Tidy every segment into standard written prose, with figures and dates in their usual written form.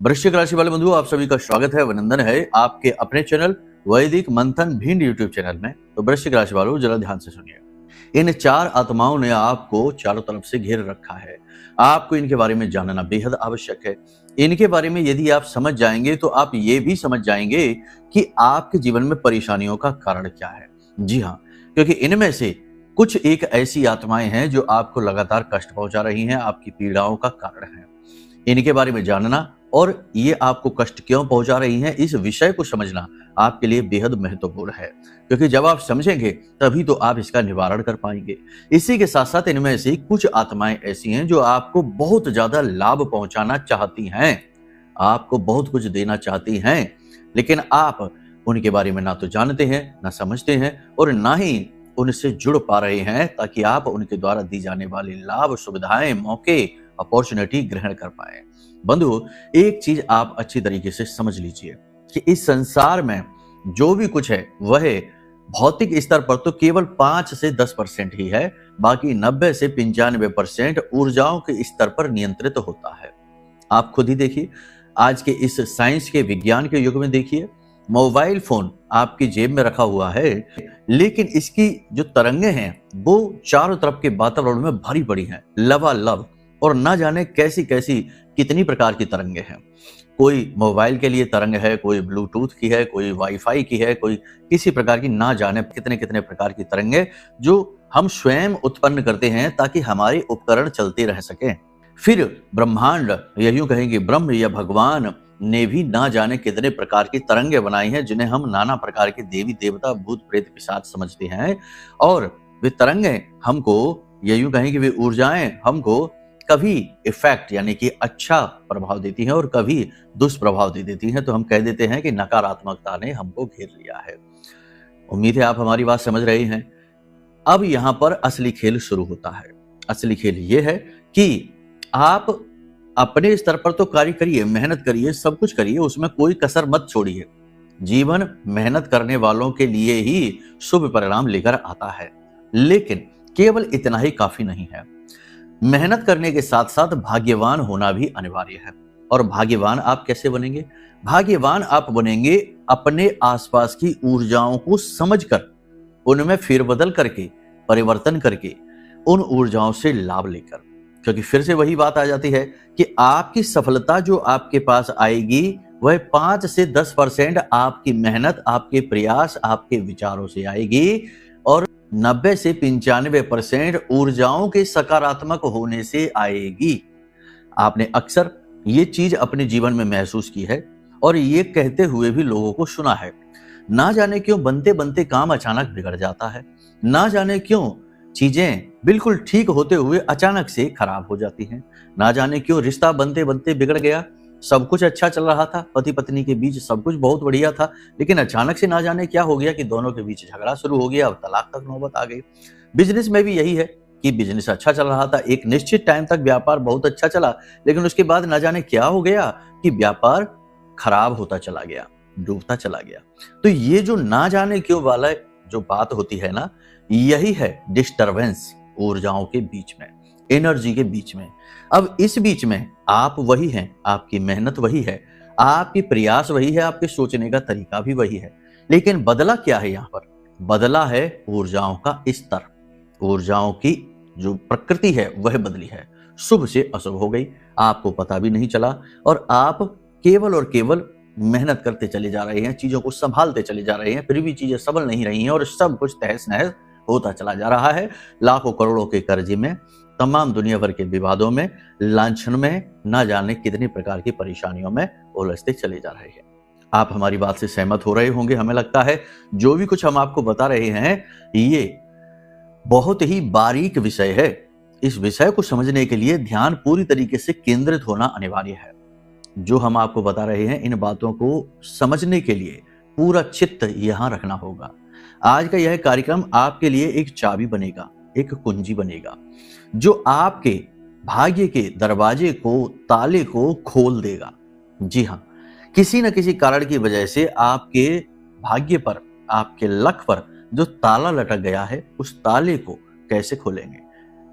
वृश्चिक राशि वाले बंधुओं, आप सभी का स्वागत है, अभिनंदन है आपके अपने चैनल वैदिक मंथन भिंड यूट्यूब चैनल में। तो वृश्चिक राशि वालों, जरा ध्यान से सुनिए। इन चार आत्माओं ने आपको चारों तरफ से घेर रखा है। आपको इनके बारे में जानना बेहद आवश्यक है। इनके बारे में यदि आप समझ जाएंगे तो आप ये भी समझ जाएंगे कि आपके जीवन में परेशानियों का कारण क्या है। जी हाँ, क्योंकि इनमें से कुछ एक ऐसी आत्माएं हैं जो आपको लगातार कष्ट पहुंचा रही हैं, आपकी पीड़ाओं का कारण है। इनके बारे में जानना और ये आपको कष्ट क्यों पहुंचा रही हैं, इस विषय को समझना आपके लिए बेहद महत्वपूर्ण है, क्योंकि जब आप समझेंगे तभी तो आप इसका निवारण कर पाएंगे। इसी के साथ साथ इनमें से कुछ आत्माएं ऐसी हैं जो आपको बहुत ज्यादा लाभ पहुंचाना चाहती हैं, आपको बहुत कुछ देना चाहती हैं, लेकिन आप उनके बारे में ना तो जानते हैं, ना समझते हैं और ना ही उनसे जुड़ पा रहे हैं, ताकि आप उनके द्वारा दी जाने वाली लाभ, सुविधाएं, मौके, अपॉर्चुनिटी ग्रहण कर पाए। बंधु, एक चीज आप अच्छी तरीके से समझ लीजिए कि इस संसार में जो भी कुछ है वह भौतिक स्तर पर तो केवल 5 से 10% ही है, बाकी 90 से 95% ऊर्जाओं के स्तर पर नियंत्रित होता है। आप खुद ही देखिए, आज के इस साइंस के, विज्ञान के युग में देखिए, मोबाइल फोन आपकी जेब में रखा हुआ है, लेकिन इसकी जो तरंगे हैं वो चारों तरफ के वातावरण में भरी पड़ी हैं, लबालब, और ना जाने कैसी कैसी कितनी प्रकार की तरंगे हैं। कोई मोबाइल के लिए तरंग है, कोई ब्लूटूथ की है, कोई वाईफाई की है, कोई किसी प्रकार की, ना जाने कितने कितने प्रकार की तरंगे जो हम स्वयं उत्पन्न करते हैं ताकि हमारे उपकरण चलते रह सकें। फिर ब्रह्मांड, या यूं कहेंगे ब्रह्म या भगवान ने भी ना जाने कितने प्रकार की तरंगे बनाई हैं, जिन्हें हम नाना प्रकार के देवी देवता, भूत प्रेत पिशाच समझते हैं। और वे तरंगे हमको, या यूं कहेंगे वे ऊर्जाएं हमको कभी इफेक्ट यानी कि अच्छा प्रभाव देती हैं और कभी दुष्प्रभाव दे देती हैं। तो हम कह देते हैं कि नकारात्मकता ने हमको घेर लिया है। उम्मीद है आप हमारी बात समझ रहे हैं। अब यहाँ पर असली खेल शुरू होता है। असली खेल ये है कि आप अपने स्तर पर तो कार्य करिए, मेहनत करिए, सब कुछ करिए, उसमें कोई कसर मत छोड़िए। जीवन मेहनत करने वालों के लिए ही शुभ परिणाम लेकर आता है, लेकिन केवल इतना ही काफी नहीं है। मेहनत करने के साथ साथ भाग्यवान होना भी अनिवार्य है। और भाग्यवान आप कैसे बनेंगे? भाग्यवान आप बनेंगे अपने आसपास की ऊर्जाओं को समझकर, उनमें फेरबदल करके, परिवर्तन करके, उन ऊर्जाओं से लाभ लेकर। क्योंकि फिर से वही बात आ जाती है कि आपकी सफलता जो आपके पास आएगी वह 5 से 10% आपकी मेहनत, आपके प्रयास, आपके विचारों से आएगी, और 90 से 95% ऊर्जाओं के सकारात्मक होने से आएगी। आपने अक्सर ये चीज अपने जीवन में महसूस की है और ये कहते हुए भी लोगों को सुना है। ना जाने क्यों बनते बनते काम अचानक बिगड़ जाता है, ना जाने क्यों चीजें बिल्कुल ठीक होते हुए अचानक से खराब हो जाती हैं, ना जाने क्यों रिश्ता बनते बनते बिगड़ गया। सब कुछ अच्छा चल रहा था, पति पत्नी के बीच सब कुछ बहुत बढ़िया था, लेकिन अचानक से ना जाने क्या हो गया कि दोनों के बीच झगड़ा शुरू हो गया, अब तलाक तक नौबत आ गई। बिजनेस में भी यही है कि बिजनेस अच्छा चल रहा था, एक निश्चित टाइम तक व्यापार बहुत अच्छा चला, लेकिन उसके बाद ना जाने क्या हो गया कि व्यापार खराब होता चला गया, डूबता चला गया। तो ये जो ना जाने क्यों वाला जो बात होती है ना, यही है डिस्टरबेंस ऊर्जाओं के बीच में, एनर्जी के बीच में। अब इस बीच में आप वही हैं, आपकी मेहनत वही है, आपकी प्रयास वही है, आपके सोचने का तरीका भी वही है, लेकिन बदला क्या है? यहाँ पर बदला है ऊर्जाओं का स्तर। ऊर्जाओं की जो प्रकृति है वह बदली है, शुभ से अशुभ हो गई, आपको पता भी नहीं चला, और आप केवल और केवल मेहनत करते चले जा रहे हैं, चीजों को संभालते चले जा रहे हैं, फिर भी चीजें संभल नहीं रही हैं और सब कुछ तहस नहस होता चला जा रहा है। लाखों करोड़ों के कर्जे में, तमाम दुनिया भर के विवादों में, लांछन में, ना जाने कितनी प्रकार की परेशानियों में उलझते चले जा रहे हैं। आप हमारी बात से सहमत हो रहे होंगे, हमें लगता है। जो भी कुछ हम आपको बता रहे हैं ये बहुत ही बारीक विषय है। इस विषय को समझने के लिए ध्यान पूरी तरीके से केंद्रित होना अनिवार्य है। जो हम आपको बता रहे हैं, इन बातों को समझने के लिए पूरा चित्त यहां रखना होगा। आज का यह कार्यक्रम आपके लिए एक चाबी बनेगा, एक कुंजी बनेगा, जो आपके भाग्य के दरवाजे को, ताले को खोल देगा। जी हाँ, किसी न किसी कारण की वजह से आपके भाग्य पर, आपके लक पर जो ताला लटक गया है, उस ताले को कैसे खोलेंगे,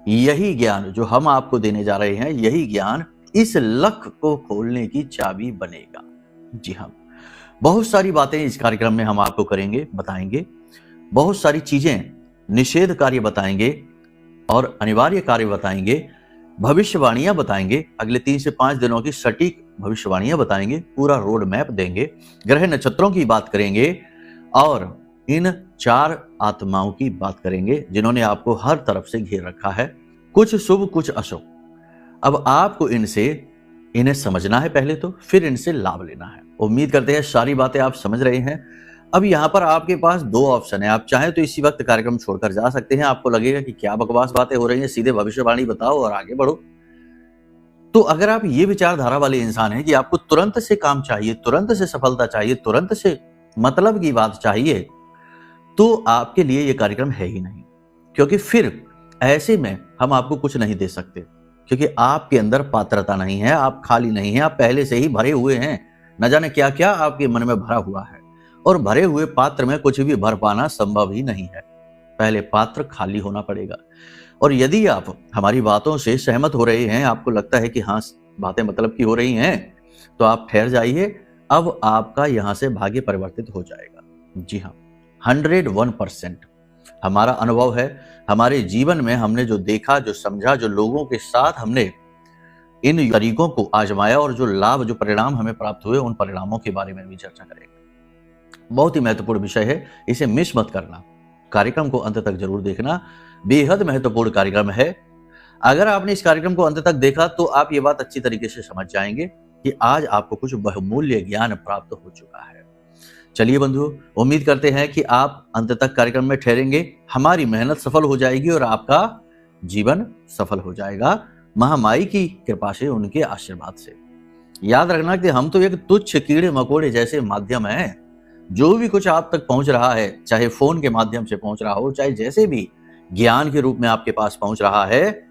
यही ज्ञान जो हम आपको देने जा रहे हैं, यही ज्ञान इस लक को खोलने की चाबी बनेगा। जी हाँ, बहुत सारी बातें इस कार्यक्रम में हम आपको करेंगे, बताएंगे, बहुत सारी चीजें, निषेध कार्य बताएंगे और अनिवार्य कार्य बताएंगे, भविष्यवाणियां बताएंगे, अगले 3 से 5 दिनों की सटीक भविष्यवाणियां बताएंगे, पूरा रोड मैप देंगे, ग्रह नक्षत्रों की बात करेंगे और इन 4 आत्माओं की बात करेंगे जिन्होंने आपको हर तरफ से घेर रखा है, कुछ शुभ कुछ अशुभ। अब आपको इन्हें समझना है पहले तो, फिर इनसे लाभ लेना है। उम्मीद करते हैं सारी बातें आप समझ रहे हैं। अब यहाँ पर आपके पास 2 ऑप्शन है, आप चाहें तो इसी वक्त कार्यक्रम छोड़कर जा सकते हैं। आपको लगेगा कि क्या बकवास बातें हो रही हैं, सीधे भविष्यवाणी बताओ और आगे बढ़ो। तो अगर आप ये विचारधारा वाले इंसान हैं कि आपको तुरंत से काम चाहिए, तुरंत से सफलता चाहिए, तुरंत से मतलब की बात चाहिए, तो आपके लिए ये कार्यक्रम है ही नहीं। क्योंकि फिर ऐसे में हम आपको कुछ नहीं दे सकते, क्योंकि आपके अंदर पात्रता नहीं है, आप खाली नहीं हैं, आप पहले से ही भरे हुए हैं। न जाने क्या क्या आपके मन में भरा हुआ है, और भरे हुए पात्र में कुछ भी भर पाना संभव ही नहीं है। पहले पात्र खाली होना पड़ेगा। और यदि आप हमारी बातों से सहमत हो रहे हैं, आपको लगता है कि हाँ बातें मतलब की हो रही हैं, तो आप ठहर जाइए, अब आपका यहां से भाग्य परिवर्तित हो जाएगा। जी हाँ, 101% हमारा अनुभव है। हमारे जीवन में हमने जो देखा, जो समझा, जो लोगों के साथ हमने इन तरीकों को आजमाया और जो लाभ, जो परिणाम हमें प्राप्त हुए, उन परिणामों के बारे में भी चर्चा करेंगे। बहुत ही महत्वपूर्ण विषय है, इसे मिस मत करना। कार्यक्रम को अंत तक जरूर देखना, बेहद महत्वपूर्ण कार्यक्रम है। अगर आपने इस कार्यक्रम को अंत तक देखा तो आप ये बात अच्छी तरीके से समझ जाएंगे कि आज आपको कुछ बहुमूल्य ज्ञान प्राप्त हो चुका है। चलिए बंधुओं, उम्मीद करते हैं कि आप अंत तक कार्यक्रम में ठहरेंगे, हमारी मेहनत सफल हो जाएगी और आपका जीवन सफल हो जाएगा, महामाई की कृपा से, उनके आशीर्वाद से। याद रखना कि हम तो एक तुच्छ कीड़े मकोड़े जैसे माध्यम हैं। जो भी कुछ आप तक पहुंच रहा है, चाहे फोन के माध्यम से पहुंच रहा हो, चाहे जैसे भी ज्ञान के रूप में आपके पास पहुंच रहा है,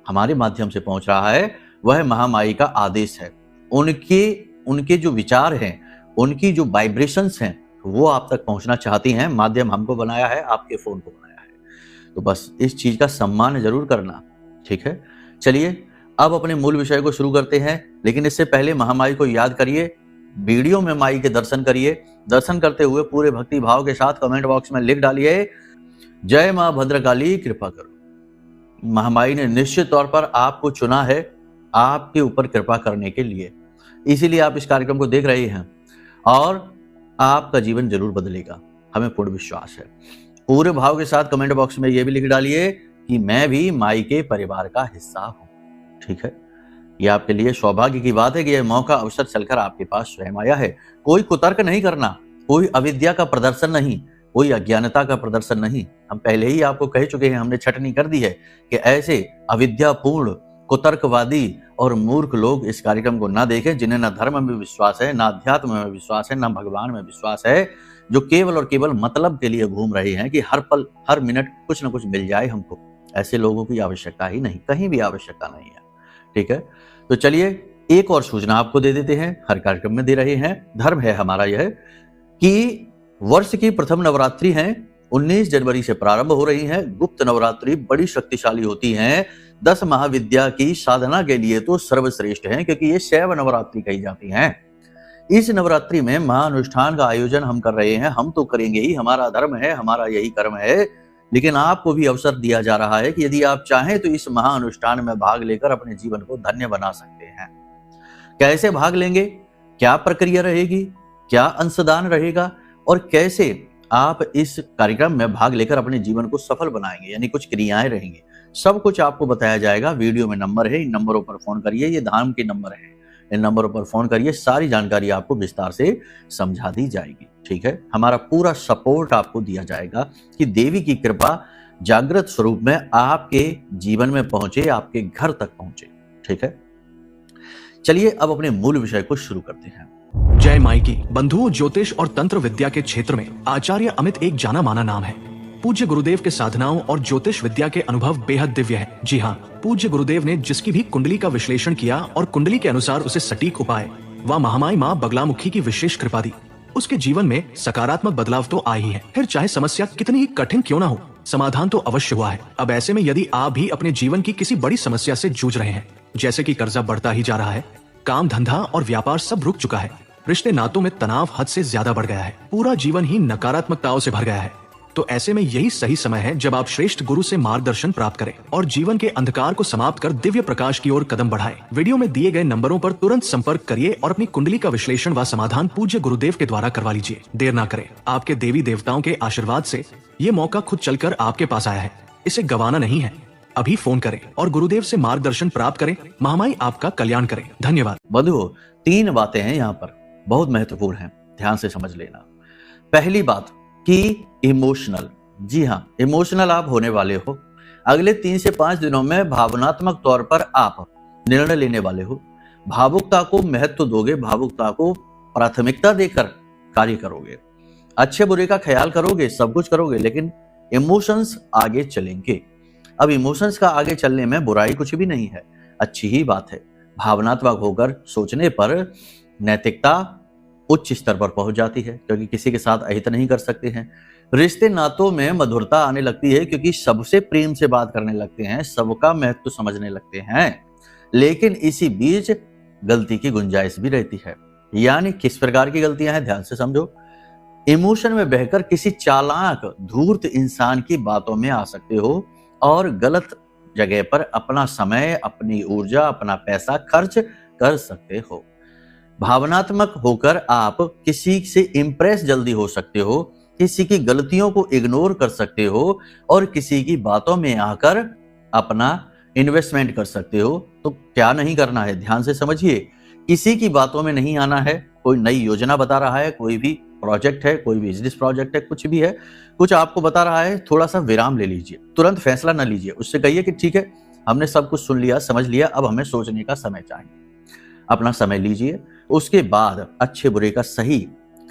हमारे माध्यम से पहुंच रहा है, वह महामाई का आदेश है। उनके जो विचार हैं, उनकी जो वाइब्रेशंस हैं, वो आप तक पहुंचना चाहती हैं। माध्यम हमको बनाया है, आपके फोन को बनाया है, तो बस इस चीज का सम्मान जरूर करना, ठीक है। चलिए अब अपने मूल विषय को शुरू करते हैं, लेकिन इससे पहले महामाई को याद करिए, वीडियो में माई के दर्शन करिए। दर्शन करते हुए पूरे भक्ति भाव के साथ कमेंट बॉक्स में लिख डालिए, जय मां भद्रकाली कृपा करो। महामाई ने निश्चित तौर पर आपको चुना है आपके ऊपर कृपा करने के लिए, इसीलिए आप इस कार्यक्रम को देख रहे हैं और आपका जीवन जरूर बदलेगा, हमें पूर्ण विश्वास है। पूरे भाव के साथ कमेंट बॉक्स में यह भी लिख डालिए कि मैं भी माई के परिवार का हिस्सा हूं, ठीक है। यह आपके लिए सौभाग्य की बात है कि यह मौका अवसर चलकर आपके पास स्वयं आया है। कोई कुतर्क नहीं करना, कोई अविद्या का प्रदर्शन नहीं, कोई अज्ञानता का प्रदर्शन नहीं। हम पहले ही आपको कह चुके हैं, हमने छटनी कर दी है कि ऐसे अविद्यापूर्ण, कुतर्कवादी और मूर्ख लोग इस कार्यक्रम को ना देखें, जिन्हें ना धर्म में विश्वास है, ना अध्यात्म में विश्वास है, ना भगवान में विश्वास है, जो केवल और केवल मतलब के लिए घूम रहे हैं कि हर पल हर मिनट कुछ ना कुछ मिल जाए हमको। ऐसे लोगों की आवश्यकता ही नहीं, कहीं भी आवश्यकता नहीं है, ठीक है। तो चलिए एक और सूचना आपको दे देते हैं, हर कार्यक्रम में दे रहे हैं। धर्म है हमारा यह कि वर्ष की प्रथम नवरात्रि है, 19 जनवरी से प्रारंभ हो रही है। गुप्त नवरात्रि बड़ी शक्तिशाली होती हैं, 10 महाविद्या की साधना के लिए तो सर्वश्रेष्ठ हैं, क्योंकि ये शैव नवरात्रि कही जाती हैं। इस नवरात्रि में महाअनुष्ठान का आयोजन हम कर रहे हैं, हम तो करेंगे ही, हमारा धर्म है, हमारा यही कर्म है। लेकिन आपको भी अवसर दिया जा रहा है कि यदि आप चाहें तो इस महाअनुष्ठान में भाग लेकर अपने जीवन को धन्य बना सकते हैं। कैसे भाग लेंगे, क्या प्रक्रिया रहेगी, क्या अंशदान रहेगा और कैसे आप इस कार्यक्रम में भाग लेकर अपने जीवन को सफल बनाएंगे, यानी कुछ क्रियाएं रहेंगी, सब कुछ आपको बताया जाएगा। वीडियो में नंबर है, इन नंबरों पर फोन करिए, ये धाम के नंबर है, इन नंबरों पर फोन करिए, सारी जानकारी आपको विस्तार से समझा दी जाएगी, ठीक है। हमारा पूरा सपोर्ट आपको दिया जाएगा कि देवी की कृपा जागृत स्वरूप में आपके जीवन में पहुंचे, आपके घर तक पहुंचे, ठीक है। चलिए अब अपने मूल विषय को शुरू करते हैं। जय माई की। बंधुओं, ज्योतिष और तंत्र विद्या के क्षेत्र में आचार्य अमित एक जाना माना नाम है। पूज्य गुरुदेव के साधनाओं और ज्योतिष विद्या के अनुभव बेहद दिव्य है। जी हाँ, पूज्य गुरुदेव ने जिसकी भी कुंडली का विश्लेषण किया और कुंडली के अनुसार उसे सटीक उपाय व महामाई माँ बगलामुखी की विशेष कृपा दी, उसके जीवन में सकारात्मक बदलाव तो आए ही है। फिर चाहे समस्या कितनी ही कठिन क्यों ना हो, समाधान तो अवश्य हुआ है। अब ऐसे में यदि आप भी अपने जीवन की किसी बड़ी समस्या से जूझ रहे हैं जैसे कि कर्जा बढ़ता ही जा रहा है, काम धंधा और व्यापार सब रुक चुका है, रिश्ते नातों में तनाव हद से ज्यादा बढ़ गया है, पूरा जीवन ही नकारात्मकताओं से भर गया है। तो ऐसे में यही सही समय है जब आप श्रेष्ठ गुरु से मार्गदर्शन प्राप्त करें और जीवन के अंधकार को समाप्त कर दिव्य प्रकाश की ओर कदम बढ़ाएं। वीडियो में दिए गए नंबरों पर तुरंत संपर्क करिए और अपनी कुंडली का विश्लेषण व समाधान पूज्य गुरुदेव के द्वारा करवा लीजिए। देर ना करें, आपके देवी देवताओं के आशीर्वाद से ये मौका खुद चलकर आपके पास आया है, इसे गंवाना नहीं है। अभी फोन करें और गुरुदेव से मार्गदर्शन प्राप्त करें। महामाई आपका कल्याण करें। धन्यवाद। बंधुओं, 3 बातें हैं यहाँ पर, बहुत महत्वपूर्ण हैं, ध्यान से समझ लेना। पहली बात कि इमोशनल, जी हाँ, इमोशनल आप होने वाले हो। अगले 3 से 5 दिनों में भावनात्मक तौर पर आप निर्णय लेने वाले हो। भावुकता को महत्व दोगे, भावुकता को प्राथमिकता देकर कार्य करोगे, अच्छे बुरे का ख्याल करोगे, सब कुछ करोगे, लेकिन इमोशंस आगे चलेंगे। अब इमोशंस का आगे चलने में बुराई कुछ भी नहीं है, अच्छी ही बात है। भावनात्मक होकर सोचने पर नैतिकता उच्च स्तर पर पहुंच जाती है, क्योंकि किसी के साथ अहित नहीं कर सकते हैं। रिश्ते नातों में मधुरता आने लगती है, क्योंकि सबसे प्रेम से बात करने लगते हैं, सबका महत्व समझने लगते हैं। लेकिन इसी बीच गलती की गुंजाइश भी रहती है। यानी किस प्रकार की गलतियां हैं, ध्यान से समझो। इमोशन में बहकर किसी चालाक धूर्त इंसान की बातों में आ सकते हो और गलत जगह पर अपना समय, अपनी ऊर्जा, अपना पैसा खर्च कर सकते हो। भावनात्मक होकर आप किसी से इंप्रेस जल्दी हो सकते हो, किसी की गलतियों को इग्नोर कर सकते हो और किसी की बातों में आकर अपना इन्वेस्टमेंट कर सकते हो। तो क्या नहीं करना है, ध्यान से समझिए। किसी की बातों में नहीं आना है। कोई नई योजना बता रहा है, कोई भी प्रोजेक्ट है, कोई बिजनेस प्रोजेक्ट है, कुछ भी है, कुछ आपको बता रहा है, थोड़ा सा विराम ले लीजिए, तुरंत फैसला न लीजिए। उससे कहिए कि ठीक है, हमने सब कुछ सुन लिया, समझ लिया, अब हमें सोचने का समय चाहिए। अपना समय लीजिए, उसके बाद अच्छे बुरे का सही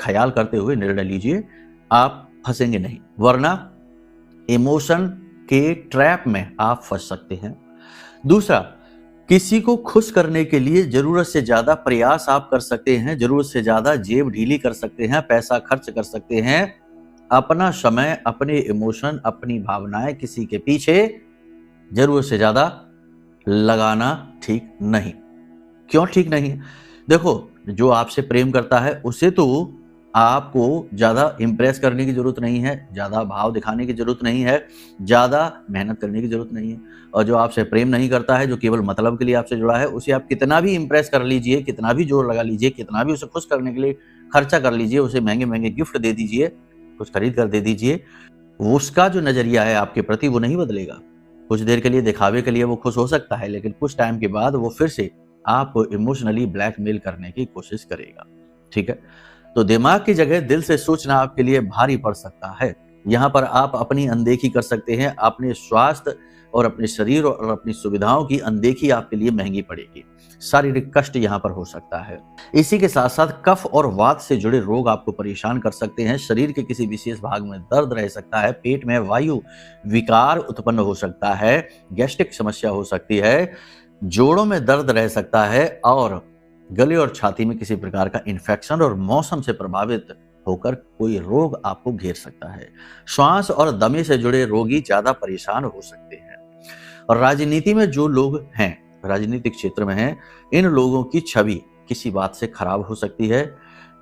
ख्याल करते हुए निर्णय लीजिए। आप फंसेंगे नहीं, वरना इमोशन के ट्रैप में आप फंस सकते हैं। दूसरा, किसी को खुश करने के लिए जरूरत से ज्यादा प्रयास आप कर सकते हैं, जरूरत से ज्यादा जेब ढीली कर सकते हैं, पैसा खर्च कर सकते हैं। अपना समय, अपने इमोशन, अपनी भावनाएं किसी के पीछे जरूरत से ज्यादा लगाना ठीक नहीं। क्यों ठीक नहीं? देखो, जो आपसे प्रेम करता है उसे तो आपको ज्यादा इंप्रेस करने की जरूरत नहीं है, ज्यादा भाव दिखाने की जरूरत नहीं है, ज्यादा मेहनत करने की जरूरत नहीं है। और जो आपसे प्रेम नहीं करता है, जो केवल मतलब के लिए आपसे जुड़ा है, उसे आप कितना भी इंप्रेस कर लीजिए, कितना भी जोर लगा लीजिए, कितना भी उसे खुश करने के लिए खर्चा कर लीजिए, उसे महंगे महंगे गिफ्ट दे दीजिए, कुछ खरीद कर दे दीजिए, उसका जो नजरिया है आपके प्रति वो नहीं बदलेगा। कुछ देर के लिए दिखावे के लिए वो खुश हो सकता है, लेकिन कुछ टाइम के बाद वो फिर से आपको इमोशनली ब्लैकमेल करने की कोशिश करेगा। ठीक है, तो दिमाग की जगह दिल से सोचना आपके लिए भारी पड़ सकता है। यहाँ पर आप अपनी अनदेखी कर सकते हैं, अपने स्वास्थ्य और अपने शरीर और अपनी सुविधाओं की अनदेखी आपके लिए महंगी पड़ेगी। शारीरिक कष्ट यहाँ पर हो सकता है। इसी के साथ साथ कफ और वात से जुड़े रोग आपको परेशान कर सकते हैं। शरीर के किसी विशेष भाग में दर्द रह सकता है, पेट में वायु विकार उत्पन्न हो सकता है, गैस्ट्रिक समस्या हो सकती है, जोड़ों में दर्द रह सकता है और गले और छाती में किसी प्रकार का इन्फेक्शन और मौसम से प्रभावित होकर कोई रोग आपको घेर सकता है। श्वास और दमे से जुड़े रोगी ज्यादा परेशान हो सकते हैं। और राजनीति में जो लोग हैं, राजनीतिक क्षेत्र में हैं, इन लोगों की छवि किसी बात से खराब हो सकती है।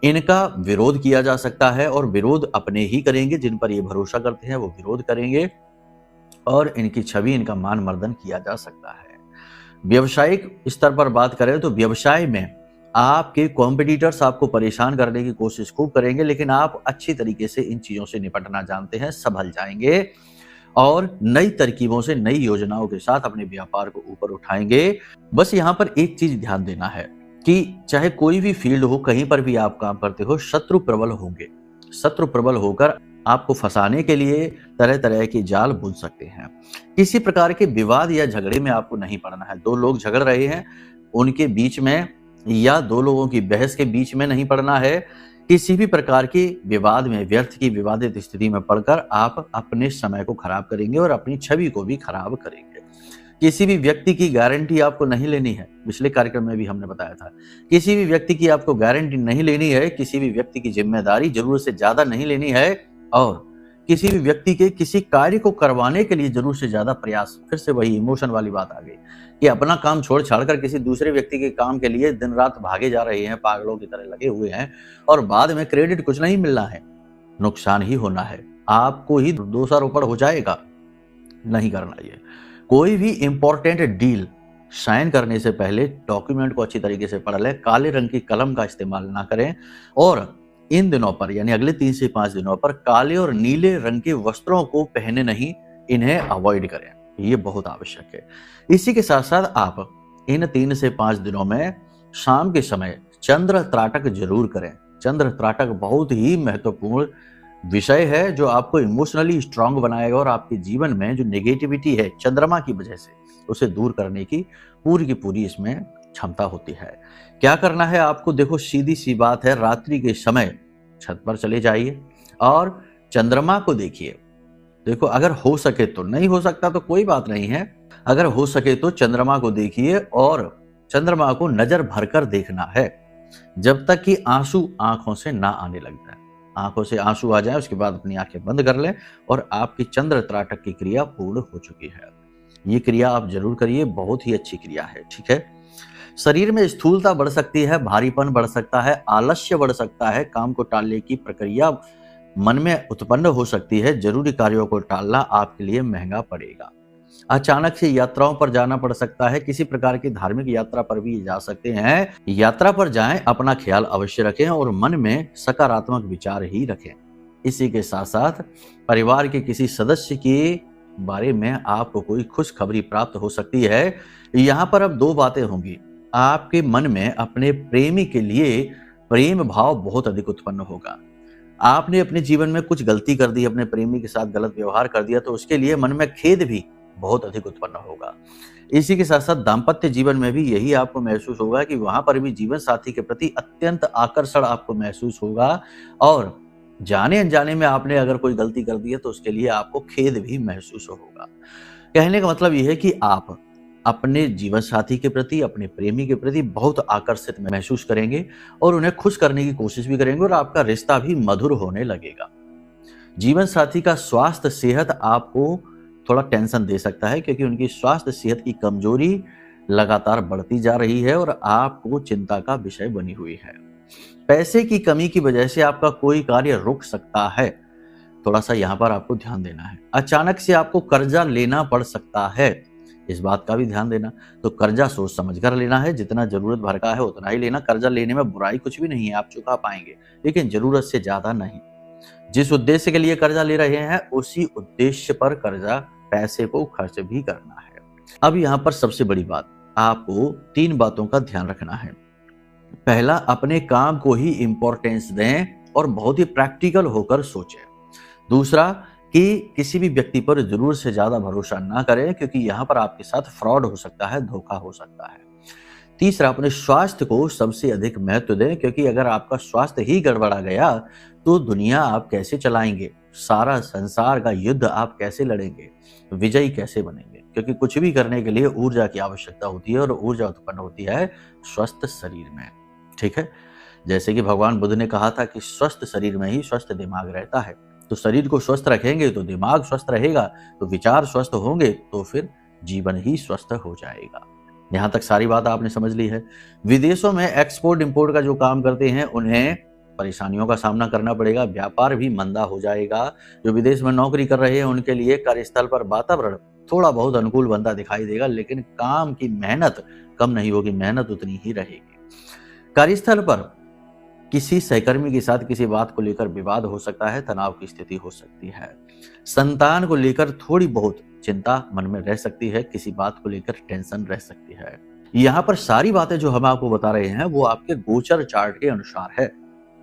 इनका विरोध किया जा सकता है और विरोध अपने ही करेंगे, जिन पर ये भरोसा करते हैं वो विरोध करेंगे और इनकी छवि, इनका मान मर्दन किया जा सकता है। व्यवसायिक स्तर पर बात करें तो व्यवसाय में आपके कॉम्पिटिटर्स आपको परेशान करने की कोशिश खूब करेंगे, लेकिन आप अच्छी तरीके से इन चीजों से निपटना जानते हैं, संभल जाएंगे और नई तरकीबों से, नई योजनाओं के साथ अपने व्यापार को ऊपर उठाएंगे। बस यहाँ पर एक चीज ध्यान देना है कि चाहे कोई भी फील्ड हो, कहीं पर भी आप काम करते हो, शत्रु प्रबल होंगे। शत्रु प्रबल होकर आपको फंसाने के लिए तरह तरह के जाल बुन सकते हैं। किसी प्रकार के विवाद या झगड़े में आपको नहीं पड़ना है। दो लोग झगड़ रहे हैं, उनके बीच में या दो लोगों की बहस के बीच में नहीं पड़ना है। किसी भी प्रकार की विवाद में, व्यर्थ की विवादित स्थिति में पड़कर आप अपने समय को खराब करेंगे और अपनी छवि को भी खराब करेंगे। किसी भी व्यक्ति की गारंटी आपको नहीं लेनी है। पिछले कार्यक्रम में भी हमने बताया था, किसी भी व्यक्ति की आपको गारंटी नहीं लेनी है, किसी भी व्यक्ति की जिम्मेदारी जरूरत से ज्यादा नहीं लेनी है और किसी भी व्यक्ति के किसी कार्य को करवाने के लिए जरूरत से ज्यादा प्रयास, फिर से वही इमोशन वाली बात आ गई, कि अपना काम छोड़ छाड़ कर किसी दूसरे व्यक्ति के काम के लिए दिन रात भागे जा रहे हैं, पागलों की तरह लगे हुए हैं और बाद में क्रेडिट कुछ नहीं मिलना है, नुकसान ही होना है, आपको ही दोषारोपण हो जाएगा। नहीं करना ये। कोई भी इंपॉर्टेंट डील साइन करने से पहले डॉक्यूमेंट को अच्छी तरीके से पढ़ लें, काले रंग की कलम का इस्तेमाल ना करें और इन दिनों पर यानी अगले 3 से 5 दिनों पर काले और नीले रंग के वस्त्रों को पहने नहीं, इन्हें अवॉइड करें, ये बहुत आवश्यक है। इसी के साथ साथ आप इन 3 से 5 दिनों में शाम के समय चंद्र त्राटक जरूर करें। चंद्र त्राटक बहुत ही महत्वपूर्ण विषय है जो आपको इमोशनली स्ट्रांग बनाएगा और आपके जीवन में जो नेगेटिविटी है चंद्रमा की वजह से उसे दूर करने की पूरी इसमें क्षमता होती है। क्या करना है आपको, देखो सीधी सी बात है, रात्रि के समय छत पर चले जाइए और चंद्रमा को देखिए। देखो अगर हो सके तो, नहीं हो सकता तो कोई बात नहीं है, अगर हो सके तो चंद्रमा को देखिए और चंद्रमा को नजर भरकर देखना है जब तक कि आंसू आंखों से ना आने लग जाए। आंखों से आंसू आ जाए उसके बाद अपनी आंखें बंद कर लें और आपकी चंद्र त्राटक की क्रिया पूर्ण हो चुकी है। ये क्रिया आप जरूर करिए, बहुत ही अच्छी क्रिया है, ठीक है। शरीर में स्थूलता बढ़ सकती है, भारीपन बढ़ सकता है, आलस्य बढ़ सकता है, काम को टालने की प्रक्रिया मन में उत्पन्न हो सकती है, जरूरी कार्यों को टालना आपके लिए महंगा पड़ेगा। अचानक से यात्राओं पर जाना पड़ सकता है, किसी प्रकार की धार्मिक यात्रा पर भी जा सकते हैं। यात्रा पर जाएं, अपना ख्याल अवश्य रखें और मन में सकारात्मक विचार ही रखें। इसी के साथ साथ परिवार के किसी सदस्य के बारे में आपको कोई खुशखबरी प्राप्त हो सकती है। यहाँ पर अब 2 बातें होंगी, आपके मन में अपने प्रेमी के लिए प्रेम भाव बहुत अधिक उत्पन्न होगा। आपने अपने जीवन में कुछ गलती कर दी, अपने प्रेमी के साथ गलत व्यवहार कर दिया, तो उसके लिए मन में खेद भी बहुत अधिक उत्पन्न होगा। इसी के साथ साथ दाम्पत्य जीवन में भी यही आपको महसूस होगा कि वहां पर भी जीवन साथी के प्रति अत्यंत आकर्षण आपको महसूस होगा और जाने अनजाने में आपने अगर कोई गलती कर दी है तो उसके लिए आपको खेद भी महसूस होगा। कहने का मतलब यह है कि आप अपने जीवन साथी के प्रति, अपने प्रेमी के प्रति बहुत आकर्षित महसूस करेंगे और उन्हें खुश करने की कोशिश भी करेंगे और आपका रिश्ता भी मधुर होने लगेगा। जीवन साथी का स्वास्थ्य सेहत आपको थोड़ा टेंशन दे सकता है क्योंकि उनकी स्वास्थ्य सेहत की कमजोरी लगातार बढ़ती जा रही है और आपको चिंता का विषय बनी हुई है। पैसे की कमी की वजह से आपका कोई कार्य रुक सकता है, थोड़ा सा यहाँ पर आपको ध्यान देना है। अचानक से आपको कर्जा लेना पड़ सकता है, इस बात का भी ध्यान देना। तो कर्जा सोच समझ कर लेना है, जितना जरूरत भर का है उतना ही लेना। कर्जा लेने में बुराई कुछ भी नहीं है, आप चुका पाएंगे, लेकिन जरूरत से ज्यादा नहीं। जिस उद्देश्य के लिए कर्जा ले रहे हैं उसी उद्देश्य पर कर्जा पैसे को खर्च भी करना है। अब यहाँ पर सबसे बड़ी बात, आपको 3 बातों का ध्यान रखना है। पहला, अपने काम को ही इंपॉर्टेंस दें और बहुत ही प्रैक्टिकल होकर सोचें। दूसरा, कि किसी भी व्यक्ति पर जरूरत से ज्यादा भरोसा ना करें क्योंकि यहाँ पर आपके साथ फ्रॉड हो सकता है, धोखा हो सकता है। तीसरा, अपने स्वास्थ्य को सबसे अधिक महत्व दें क्योंकि अगर आपका स्वास्थ्य ही गड़बड़ा गया तो दुनिया आप कैसे चलाएंगे, सारा संसार का युद्ध आप कैसे लड़ेंगे, विजयी कैसे बनेंगे। क्योंकि कुछ भी करने के लिए ऊर्जा की आवश्यकता होती है और ऊर्जा उत्पन्न होती है स्वस्थ शरीर में, ठीक है। जैसे कि भगवान बुद्ध ने कहा था कि स्वस्थ शरीर में ही स्वस्थ दिमाग रहता है। तो शरीर को स्वस्थ रखेंगे तो दिमाग स्वस्थ रहेगा, तो विचार स्वस्थ होंगे तो फिर जीवन ही स्वस्थ हो जाएगा। यहाँ तक सारी बात आपने समझ ली है। विदेशों में एक्सपोर्ट इंपोर्ट का जो काम करते हैं उन्हें परेशानियों का सामना करना पड़ेगा, व्यापार भी मंदा हो जाएगा। जो विदेश में नौकरी कर रहे हैं उनके लिए कार्यस्थल पर वातावरण थोड़ा बहुत अनुकूल बनता दिखाई देगा, लेकिन काम की मेहनत कम नहीं होगी, मेहनत उतनी ही रहेगी। कार्यस्थल पर किसी सहकर्मी के साथ किसी बात को लेकर विवाद हो सकता है, तनाव की स्थिति हो सकती है। संतान को लेकर थोड़ी बहुत चिंता मन में रह सकती है, किसी बात को लेकर टेंशन रह सकती है। यहाँ पर सारी बातें जो हम आपको बता रहे हैं वो आपके गोचर चार्ट के अनुसार है,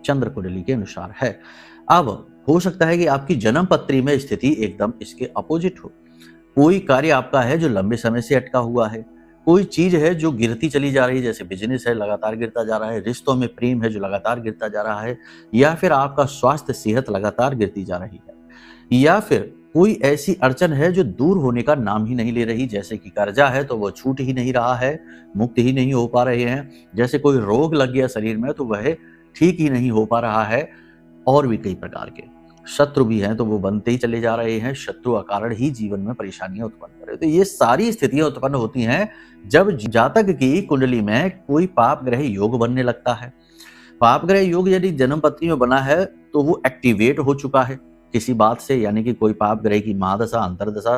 चंद्र कुंडली के अनुसार है। अब हो सकता है कि आपकी जन्म पत्री में स्थिति एकदम इसके अपोजिट हो। कोई कार्य आपका है जो लंबे समय से अटका हुआ है, कोई चीज है जो गिरती चली जा रही है, जैसे बिजनेस है लगातार गिरता जा रहा है, रिश्तों में प्रेम है जो लगातार गिरता जा रहा है, या फिर आपका स्वास्थ्य सेहत लगातार गिरती जा रही है, या फिर कोई ऐसी अड़चन है जो दूर होने का नाम ही नहीं ले रही, जैसे कि कर्जा है तो वो छूट ही नहीं रहा है, मुक्त ही नहीं हो पा रहे हैं, जैसे कोई रोग लग गया शरीर में तो वह ठीक ही नहीं हो पा रहा है, और भी कई प्रकार के। शत्रु भी हैं तो वो बनते ही चले जा रहे हैं, शत्रु का कारण ही जीवन में परेशानियां उत्पन्न कर रहे हैं। तो ये सारी स्थितियां उत्पन्न होती हैं जब जातक की कुंडली में कोई पाप ग्रह योग बनने लगता है। पाप ग्रह योग यदि जन्म पत्री में बना है तो वो एक्टिवेट हो चुका है किसी बात से, यानी कि कोई पाप ग्रह की महादशा, अंतरदशा,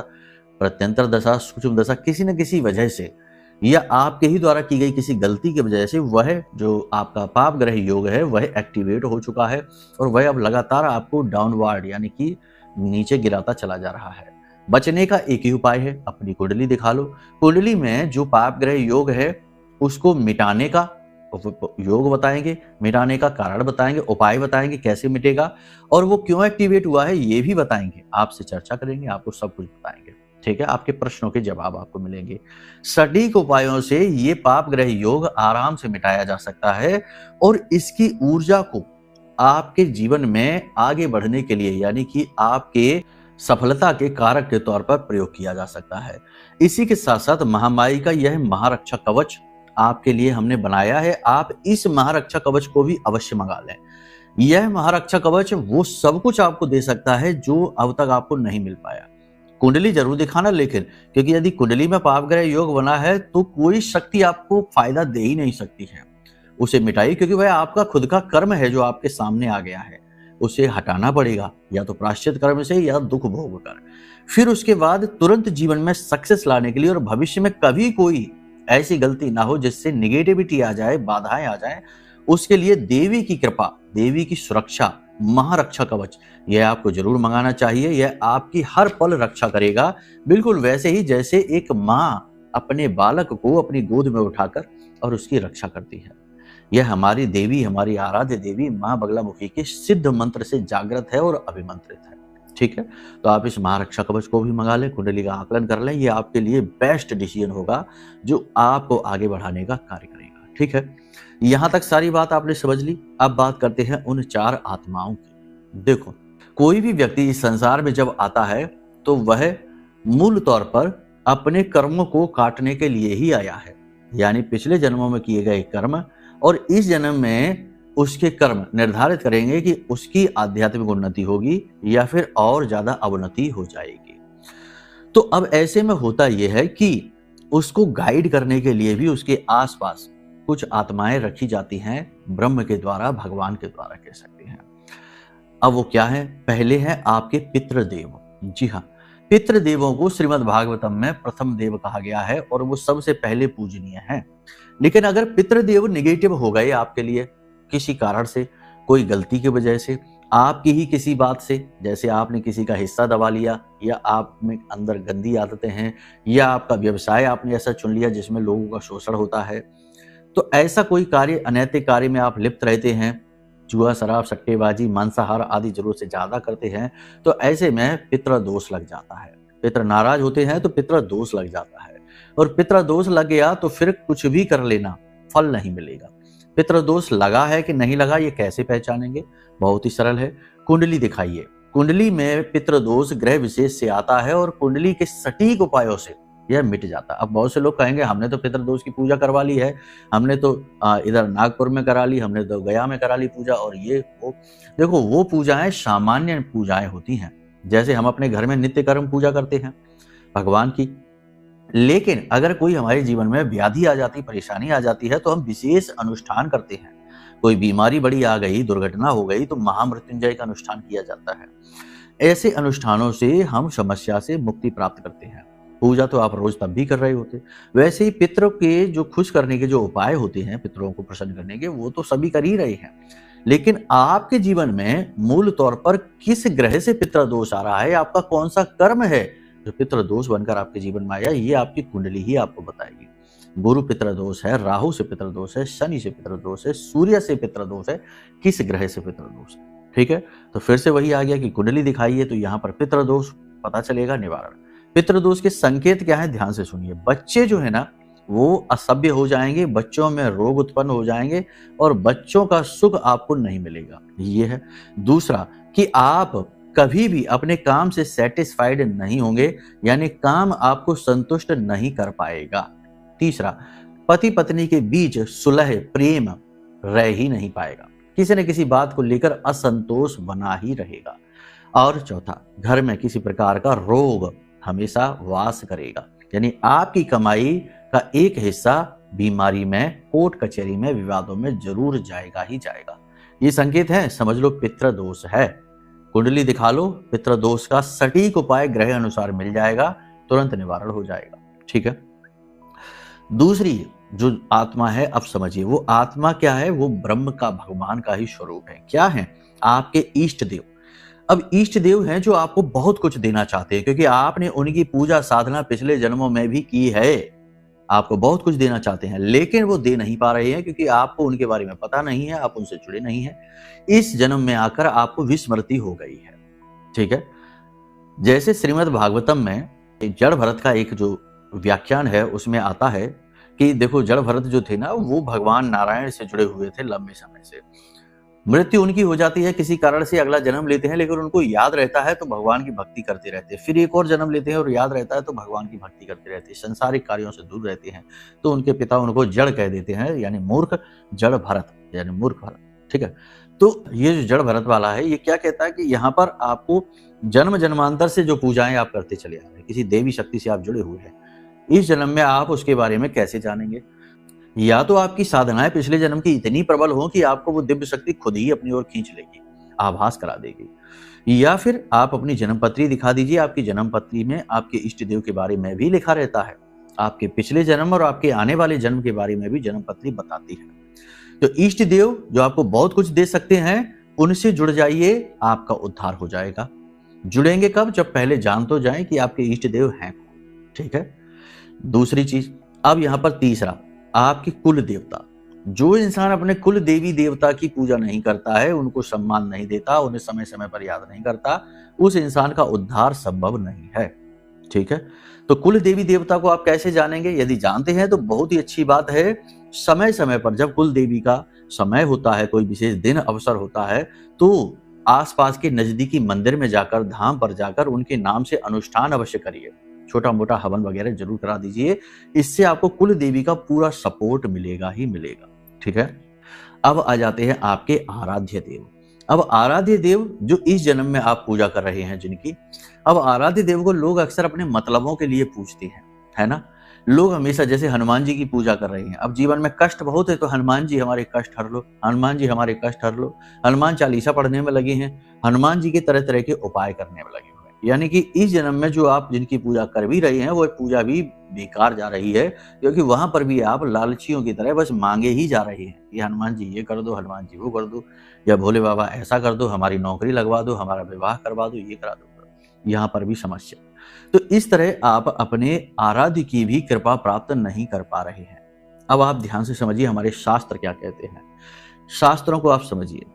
प्रत्यंतर दशा, सूक्ष्म दशा किसी न किसी वजह से या आपके ही द्वारा की गई किसी गलती की वजह से वह जो आपका पाप ग्रह योग है वह एक्टिवेट हो चुका है और वह अब लगातार आपको डाउनवर्ड यानी कि नीचे गिराता चला जा रहा है। बचने का एक ही उपाय है, अपनी कुंडली दिखा लो। कुंडली में जो पाप ग्रह योग है उसको मिटाने का योग बताएंगे, मिटाने का कारण बताएंगे, उपाय बताएंगे कैसे मिटेगा और वो क्यों एक्टिवेट हुआ है ये भी बताएंगे। आपसे चर्चा करेंगे, आपको सब कुछ बताएंगे, ठीक है। आपके प्रश्नों के जवाब आपको मिलेंगे। सटीक उपायों से ये पाप ग्रह योग आराम से मिटाया जा सकता है और इसकी ऊर्जा को आपके जीवन में आगे बढ़ने के लिए यानी कि आपके सफलता के कारक के तौर पर प्रयोग किया जा सकता है। इसी के साथ साथ महामाई का यह महारक्षा कवच आपके लिए हमने बनाया है। आप इस महारक्षा कवच को भी अवश्य मंगा लें। यह महारक्षा कवच वो सब कुछ आपको दे सकता है जो अब तक आपको नहीं मिल पाया। कुंडली जरूर दिखाना, लेकिन क्योंकि यदि कुंडली में पाप ग्रह योग बना है तो कोई शक्ति आपको फायदा दे ही नहीं सकती है। उसे मिटाइए, क्योंकि वह आपका खुद का कर्म है जो आपके सामने आ गया है। उसे हटाना पड़ेगा, या तो प्रायश्चित कर्म से या दुख भोग कर। फिर उसके बाद तुरंत जीवन में सक्सेस लाने के लिए और भविष्य में कभी कोई ऐसी गलती ना हो जिससे निगेटिविटी आ जाए, बाधाएं आ जाए, उसके लिए देवी की कृपा, देवी की सुरक्षा, महारक्षा कवच यह आपको जरूर मंगाना चाहिए। यह आपकी हर पल रक्षा करेगा, बिल्कुल वैसे ही जैसे एक माँ अपने बालक को अपनी गोद में उठाकर और उसकी रक्षा करती है। यह हमारी देवी, हमारी आराध्य देवी माँ बगलामुखी के सिद्ध मंत्र से जागृत है और अभिमंत्रित है, ठीक है। तो आप इस महारक्षा कवच को भी मंगा लें, कुंडली का आकलन कर लें। यह आपके लिए बेस्ट डिसीजन होगा जो आपको आगे बढ़ाने का कार्य करेगा, ठीक है। यहां तक सारी बात आपने समझ ली। अब बात करते हैं उन 4 आत्माओं की। देखो, कोई भी व्यक्ति इस संसार में जब आता है तो वह मूल तौर पर अपने कर्मों को काटने के लिए ही आया है, यानी पिछले जन्मों में किए गए कर्म और इस जन्म में उसके कर्म निर्धारित करेंगे कि उसकी आध्यात्मिक उन्नति होगी या फिर और ज्यादा अवनति हो जाएगी। तो अब ऐसे में होता यह है कि उसको गाइड करने के लिए भी उसके आसपास कुछ आत्माएं रखी जाती हैं, ब्रह्म के द्वारा, भगवान के द्वारा कह सकते हैं। अब वो क्या है? पहले है आपके पितृदेव। जी हाँ, पितृदेवों को श्रीमद् भागवतम में प्रथम देव कहा गया है और वो सबसे पहले पूजनीय है। लेकिन अगर पितृदेव निगेटिव हो गए आपके लिए किसी कारण से, कोई गलती की वजह से, आपकी ही किसी बात से, जैसे आपने किसी का हिस्सा दबा लिया या आप में अंदर गंदी आदतें हैं या आपका व्यवसाय आपने ऐसा चुन लिया जिसमें लोगों का शोषण होता है, तो ऐसा कोई कार्य, अनैतिक कार्य में आप लिप्त रहते हैं, जुआ, शराब, सट्टेबाजी, मांसाहार आदि जरूरत से ज्यादा करते हैं, तो ऐसे में पितृ दोष लग जाता है। पितृ नाराज होते हैं तो पितृ दोष लग जाता है और पितृ दोष लग गया तो फिर कुछ भी कर लेना फल नहीं मिलेगा। पितृ दोष लगा है कि नहीं लगा ये कैसे पहचानेंगे? बहुत ही सरल है, कुंडली दिखाइए। कुंडली में पितृ दोष ग्रह विशेष से आता है और कुंडली के सटीक उपायों से यह मिट जाता है। अब बहुत से लोग कहेंगे हमने तो पितृदोष की पूजा करवा ली है, हमने तो इधर नागपुर में करा ली, हमने तो गया में करा ली पूजा, और ये वो। देखो, वो पूजाएं सामान्य पूजाएं होती हैं, जैसे हम अपने घर में नित्य कर्म पूजा करते हैं भगवान की। लेकिन अगर कोई हमारे जीवन में व्याधि आ जाती, परेशानी आ जाती है, तो हम विशेष अनुष्ठान करते हैं। कोई बीमारी बड़ी आ गई, दुर्घटना हो गई, तो महामृत्युंजय का अनुष्ठान किया जाता है। ऐसे अनुष्ठानों से हम समस्या से मुक्ति प्राप्त करते हैं। पूजा तो आप रोज तब भी कर रहे होते। वैसे ही पितरों के जो खुश करने के जो उपाय होते हैं, पितरों को प्रसन्न करने के, वो तो सभी कर ही रहे हैं। लेकिन आपके जीवन में मूल तौर पर किस ग्रह से पितृ दोष आ रहा है, आपका कौन सा कर्म है जो पितृ दोष बनकर आपके जीवन में आया, ये आपकी कुंडली ही आपको बताएगी। गुरु पितृ दोष है, राहु से पितृ दोष है, शनि से पितृ दोष है, सूर्य से पितृ दोष है, किस ग्रह से पितृ दोष है, ठीक है। तो फिर से वही आ गया कि कुंडली दिखाइए, तो यहाँ पर पितृ दोष पता चलेगा, निवारण। पितृदोष के संकेत क्या है, ध्यान से सुनिए। बच्चे जो है ना वो असभ्य हो जाएंगे, बच्चों में रोग उत्पन्न हो जाएंगे और बच्चों का सुख आपको नहीं मिलेगा, ये है। दूसरा कि आप कभी भी अपने काम से सेटिस्फाइड नहीं होंगे, यानी काम आपको संतुष्ट नहीं कर पाएगा। तीसरा, पति पत्नी के बीच सुलह, प्रेम रह ही नहीं पाएगा, किसी न किसी बात को लेकर असंतोष बना ही रहेगा। और चौथा, घर में किसी प्रकार का रोग हमेशा वास करेगा, यानी आपकी कमाई का एक हिस्सा बीमारी में, कोर्ट कचहरी में, विवादों में जरूर जाएगा ही जाएगा। ये संकेत है, समझ लो पितृ दोष है। कुंडली दिखा लो, पितृ दोष का सटीक उपाय ग्रह अनुसार मिल जाएगा, तुरंत निवारण हो जाएगा। ठीक है। दूसरी जो आत्मा है, अब समझिए वो आत्मा क्या है, वो ब्रह्म का, भगवान का ही स्वरूप है। क्या है? आपके इष्ट देव। अब इष्ट देव हैं जो आपको बहुत कुछ देना चाहते हैं, क्योंकि आपने उनकी पूजा साधना पिछले जन्मों में भी की है। आपको बहुत कुछ देना चाहते हैं, लेकिन वो दे नहीं पा रहे हैं क्योंकि आपको उनके बारे में पता नहीं है, आप उनसे जुड़े नहीं हैं। इस जन्म में आकर आपको विस्मृति हो गई है। ठीक है। जैसे श्रीमद् भागवतम में जड़ भरत का एक जो व्याख्यान है उसमें आता है कि देखो, जड़ भरत जो थे ना, वो भगवान नारायण से जुड़े हुए थे लंबे समय से। मृत्यु उनकी हो जाती है किसी कारण से, अगला जन्म लेते हैं, लेकिन उनको याद रहता है तो भगवान की भक्ति करते रहते हैं। फिर एक और जन्म लेते हैं और याद रहता है तो भगवान की भक्ति करते रहते हैं, संसारिक कार्यों से दूर रहते हैं। तो उनके पिता उनको जड़ कह देते हैं, यानी मूर्ख, जड़ भरत यानी मूर्ख भरत। ठीक है। तो ये जो जड़ भरत वाला है, ये क्या कहता है कि यहाँ पर आपको जन्म जन्मांतर से जो पूजाएं आप करते चले आ रहे हैं, किसी देवी शक्ति से आप जुड़े हुए हैं, इस जन्म में आप उसके बारे में कैसे जानेंगे? या तो आपकी साधनाएं पिछले जन्म की इतनी प्रबल हो कि आपको वो दिव्य शक्ति खुद ही अपनी ओर खींच लेगी, आभास करा देगी, या फिर आप अपनी जन्मपत्री दिखा दीजिए। आपकी जन्मपत्री में आपके इष्ट देव के बारे में भी लिखा रहता है, आपके पिछले जन्म और आपके आने वाले जन्म के बारे में भी जन्मपत्री बताती है। तो इष्ट देव जो आपको बहुत कुछ दे सकते हैं, उनसे जुड़ जाइए, आपका उद्धार हो जाएगा। जुड़ेंगे कब? जब पहले जान तो जाएं कि आपके इष्ट देव हैं कौन। ठीक है। दूसरी चीज, अब यहां पर तीसरा, आपकी कुल देवता। जो इंसान अपने कुल देवी देवता की पूजा नहीं करता है, उनको सम्मान नहीं देता, उन्हें समय समय पर याद नहीं करता, उस इंसान का उद्धार संभव नहीं है। ठीक है। तो कुल देवी देवता को आप कैसे जानेंगे? यदि जानते हैं तो बहुत ही अच्छी बात है। समय समय पर जब कुल देवी का समय होता है, कोई विशेष दिन अवसर होता है, तो आसपास के नजदीकी मंदिर में जाकर, धाम पर जाकर उनके नाम से अनुष्ठान अवश्य करिए। छोटा मोटा हवन वगैरह जरूर करा दीजिए। इससे आपको कुल देवी का पूरा सपोर्ट मिलेगा ही मिलेगा। ठीक है। अब आ जाते हैं आपके आराध्य देव। अब आराध्य देव जो इस जन्म में आप पूजा कर रहे हैं जिनकी, अब आराध्य देव को लोग अक्सर अपने मतलबों के लिए पूजते हैं, है ना। लोग हमेशा जैसे हनुमान जी की पूजा कर रहे हैं, अब जीवन में कष्ट बहुत है तो हनुमान जी हमारे कष्ट हर लो, हनुमान जी हमारे कष्ट हर लो। हनुमान चालीसा पढ़ने में लगे हैं, हनुमान जी के तरह तरह के उपाय करने में लगे हुए हैं। यानी कि इस जन्म में जो आप जिनकी पूजा कर भी रहे हैं, वो पूजा भी बेकार जा रही है, क्योंकि वहां पर भी आप लालचियों की तरह बस मांगे ही जा रहे हैं कि हनुमान जी ये कर दो, हनुमान जी वो कर दो, या भोले बाबा ऐसा कर दो, हमारी नौकरी लगवा दो, हमारा विवाह करवा दो, ये करा दो। यहाँ पर भी समस्या। तो इस तरह आप अपने आराध्य की भी कृपा प्राप्त नहीं कर पा रहे हैं। अब आप ध्यान से समझिए हमारे शास्त्र क्या कहते हैं। शास्त्रों को आप समझिए।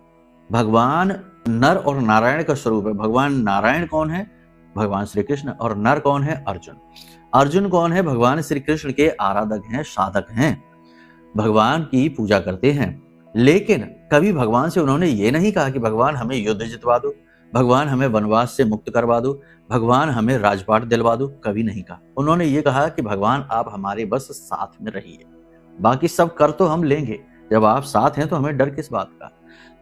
भगवान नर और नारायण का स्वरूप है। भगवान नारायण कौन है? भगवान श्री कृष्ण। और नर कौन है? अर्जुन। अर्जुन कौन है? भगवान श्री कृष्ण के आराधक हैं, साधक हैं, भगवान की पूजा करते हैं। लेकिन कभी भगवान से उन्होंने ये नहीं कहा कि भगवान हमें युद्ध जितवा दो, भगवान हमें वनवास से मुक्त करवा दो, भगवान हमें राजपाट दिलवा दो, कभी नहीं कहा। उन्होंने ये कहा कि भगवान आप हमारे बस साथ में रहिए, बाकी सब कर तो हम लेंगे, जब आप साथ हैं तो हमें डर किस बात का,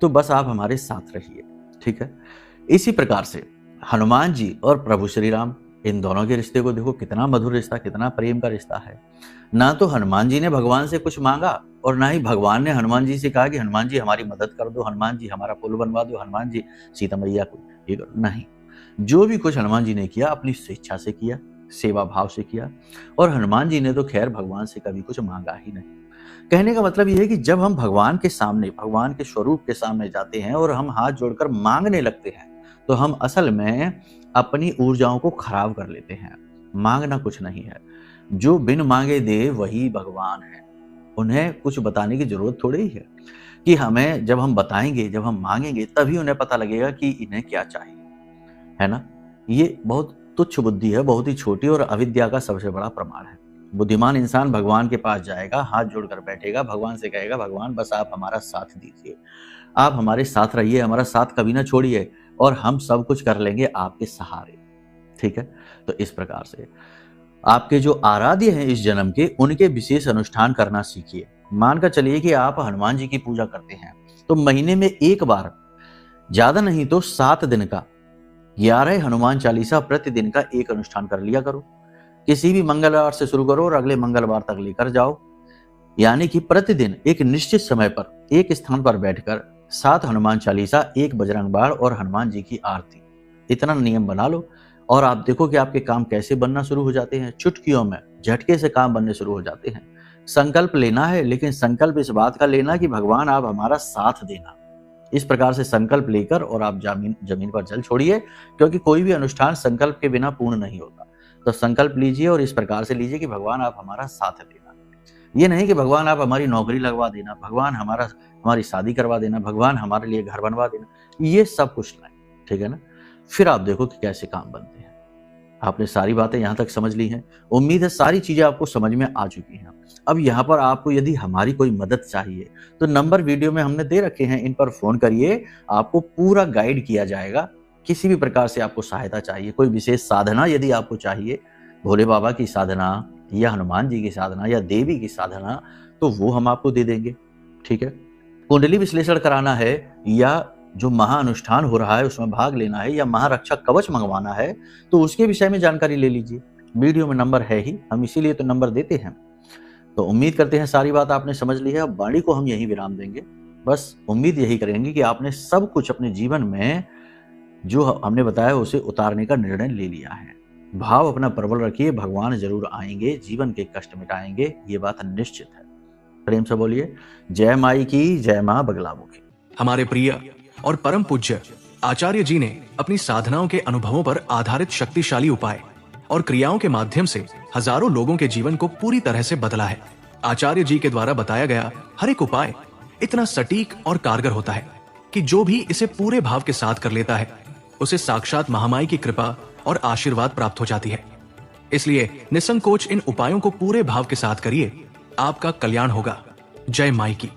तो बस आप हमारे साथ रहिए। ठीक है। इसी प्रकार से हनुमान जी और प्रभु श्री राम, इन दोनों के रिश्ते को देखो, कितना मधुर रिश्ता, कितना प्रेम का रिश्ता है। ना तो हनुमान जी ने भगवान से कुछ मांगा और ना ही भगवान ने हनुमान जी से कहा कि हनुमान जी हमारी मदद कर दो, हनुमान जी हमारा पुल बनवा दो, हनुमान जी सीता मैया को ये करो। नहीं, जो भी कुछ हनुमान जी ने किया अपनी स्वेच्छा से किया, सेवा भाव से किया। और हनुमान जी ने तो खैर भगवान से कभी कुछ मांगा ही नहीं। कहने का मतलब यह है कि जब हम भगवान के सामने, भगवान के स्वरूप के सामने जाते हैं और हम हाथ जोड़कर मांगने लगते हैं, तो हम असल में अपनी ऊर्जाओं को खराब कर लेते हैं। मांगना कुछ नहीं है। जो बिन मांगे दे वही भगवान है। उन्हें कुछ बताने की जरूरत थोड़ी ही है कि हमें, जब हम बताएंगे, जब हम मांगेंगे, तभी उन्हें पता लगेगा कि इन्हें क्या चाहिए, है ना। ये बहुत तुच्छ बुद्धि है, बहुत ही छोटी और अविद्या का सबसे बड़ा प्रमाण है। बुद्धिमान इंसान भगवान के पास जाएगा, हाथ जोड़कर बैठेगा, भगवान से कहेगा भगवान बस आप हमारा साथ दीजिए, आप हमारे साथ रहिए, हमारा साथ कभी ना छोड़िए और हम सब कुछ कर लेंगे आपके सहारे। ठीक है। तो इस प्रकार से आपके जो आराध्य हैं इस जन्म के, उनके विशेष अनुष्ठान करना सीखिए। मानकर चलिए कि आप हनुमान जी की पूजा करते हैं, तो महीने में एक बार, ज्यादा नहीं तो 7 दिन का 11 हनुमान चालीसा प्रतिदिन का एक अनुष्ठान कर लिया करो। किसी भी मंगलवार से शुरू करो और अगले मंगलवार तक लेकर जाओ। यानी कि प्रतिदिन एक निश्चित समय पर एक स्थान पर बैठकर 7 हनुमान चालीसा, 1 बजरंग बाण और हनुमान जी की आरती, इतना नियम बना लो और आप देखो कि आपके काम कैसे बनना शुरू हो जाते हैं। चुटकियों में झटके से काम बनने शुरू हो जाते हैं। संकल्प लेना है, लेकिन संकल्प इस बात का लेना कि भगवान आप हमारा साथ देना। इस प्रकार से संकल्प लेकर और आप जमीन पर जल छोड़िए, क्योंकि कोई भी अनुष्ठान संकल्प के बिना पूर्ण नहीं होता। तो संकल्प लीजिए और इस प्रकार से लीजिए कि भगवान आप हमारा साथ देना। ये नहीं कि भगवान आप हमारी नौकरी लगवा देना, भगवान हमारी शादी करवा देना, भगवान हमारे लिए घर बनवा देना, ये सब कुछ नहीं, ठीक है ना। फिर आप देखो कि कैसे काम बनते हैं। आपने सारी बातें यहाँ तक समझ ली हैं। उम्मीद है सारी चीजें आपको समझ में आ चुकी हैं। अब यहाँ पर आपको यदि हमारी कोई मदद चाहिए तो नंबर वीडियो में हमने दे रखे हैं, इन पर फोन करिए, आपको पूरा गाइड किया जाएगा। किसी भी प्रकार से आपको सहायता चाहिए, कोई विशेष साधना यदि आपको चाहिए, भोले बाबा की साधना या हनुमान जी की साधना या देवी की साधना, तो वो हम आपको दे देंगे, ठीक है। कुंडली विश्लेषण कराना है या जो महाअनुष्ठान हो रहा है उसमें भाग लेना है या महारक्षा कवच मंगवाना है, तो उसके विषय में जानकारी ले लीजिए। वीडियो में नंबर है ही, हम इसीलिए तो नंबर देते हैं। तो उम्मीद करते हैं सारी बात आपने समझ ली है। अब वाणी को हम यही विराम देंगे। बस उम्मीद यही करेंगे कि आपने सब कुछ अपने जीवन में जो हमने बताया उसे उतारने का निर्णय ले लिया है। भाव अपना प्रबल रखिए, भगवान जरूर आएंगे, जीवन के कष्ट मिटाएंगे, ये बात निश्चित है। प्रेम से बोलिए जय माई की, जय मां बगलामुखी। हमारे प्रिय और परम पूज्य आचार्य जी ने अपनी साधनाओं के अनुभवों पर आधारित शक्तिशाली उपाय और क्रियाओं के माध्यम से हजारों लोगों के जीवन को पूरी तरह से बदला है। आचार्य जी के द्वारा बताया गया हर एक उपाय इतना सटीक और कारगर होता है कि जो भी इसे पूरे भाव के साथ कर लेता है उसे साक्षात महामाई की कृपा और आशीर्वाद प्राप्त हो जाती है। इसलिए निसंकोच इन उपायों को पूरे भाव के साथ करिए, आपका कल्याण होगा। जय माई की।